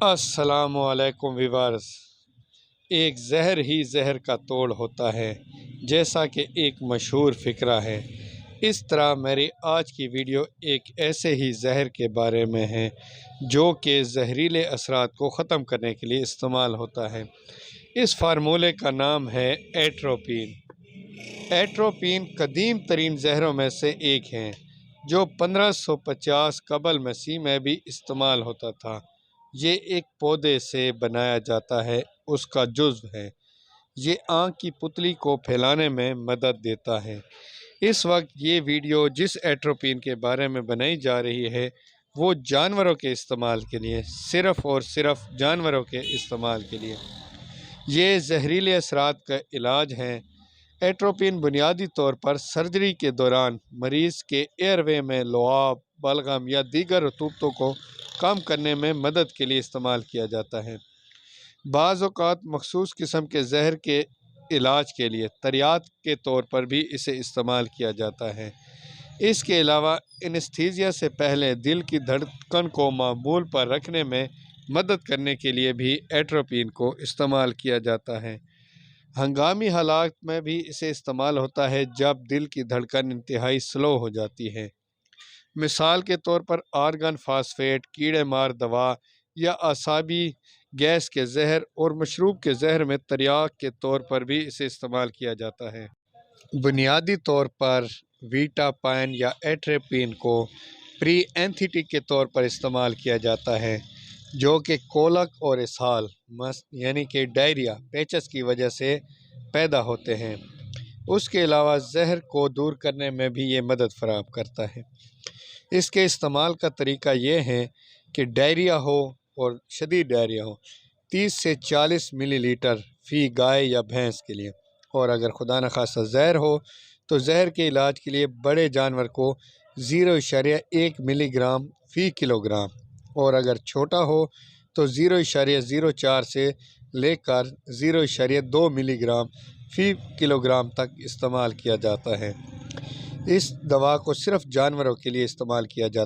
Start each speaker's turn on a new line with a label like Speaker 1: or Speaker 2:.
Speaker 1: السلام علیکم ویورز۔ ایک زہر ہی زہر کا توڑ ہوتا ہے، جیسا کہ ایک مشہور فقرہ ہے۔ اس طرح میری آج کی ویڈیو ایک ایسے ہی زہر کے بارے میں ہے جو کہ زہریلے اثرات کو ختم کرنے کے لیے استعمال ہوتا ہے۔ اس فارمولے کا نام ہے ایٹروپین۔ ایٹروپین قدیم ترین زہروں میں سے ایک ہے جو 1550 قبل مسیح میں بھی استعمال ہوتا تھا۔ یہ ایک پودے سے بنایا جاتا ہے، اس کا جزو ہے۔ یہ آنکھ کی پتلی کو پھیلانے میں مدد دیتا ہے۔ اس وقت یہ ویڈیو جس ایٹروپین کے بارے میں بنائی جا رہی ہے وہ جانوروں کے استعمال کے لیے، صرف اور صرف جانوروں کے استعمال کے لیے۔ یہ زہریلے اثرات کا علاج ہے۔ ایٹروپین بنیادی طور پر سرجری کے دوران مریض کے ایئر وے میں لعاب، بلغم یا دیگر رطوبتوں کو کم کرنے میں مدد کے لیے استعمال کیا جاتا ہے۔ بعض اوقات مخصوص قسم کے زہر کے علاج کے لیے تریاق کے طور پر بھی اسے استعمال کیا جاتا ہے۔ اس کے علاوہ اینستھیزیا سے پہلے دل کی دھڑکن کو معمول پر رکھنے میں مدد کرنے کے لیے بھی ایٹروپین کو استعمال کیا جاتا ہے۔ ہنگامی حالات میں بھی اسے استعمال ہوتا ہے جب دل کی دھڑکن انتہائی سلو ہو جاتی ہے۔ مثال کے طور پر آرگن فاسفیٹ، کیڑے مار دوا یا اعصابی گیس کے زہر اور مشروب کے زہر میں تریاق کے طور پر بھی اسے استعمال کیا جاتا ہے۔ بنیادی طور پر ویٹا پائن یا ایٹروپین کو پری اینتھیٹک کے طور پر استعمال کیا جاتا ہے جو کہ کولک اور اسہال یعنی کہ ڈائریا پیچس کی وجہ سے پیدا ہوتے ہیں۔ اس کے علاوہ زہر کو دور کرنے میں بھی یہ مدد فراہم کرتا ہے۔ اس کے استعمال کا طریقہ یہ ہے کہ ڈائریا ہو اور شدید ڈائریا ہو 30 سے 40 ملی لیٹر فی گائے یا بھینس کے لیے، اور اگر خدا نخواستہ زہر ہو تو زہر کے علاج کے لیے بڑے جانور کو 0.1 ملی گرام فی کلو گرام، اور اگر چھوٹا ہو تو 0.04 سے لے کر 0.2 ملی گرام فی کلو گرام تک استعمال کیا جاتا ہے۔ اس دوا کو صرف جانوروں کے لیے استعمال کیا جاتا ہے۔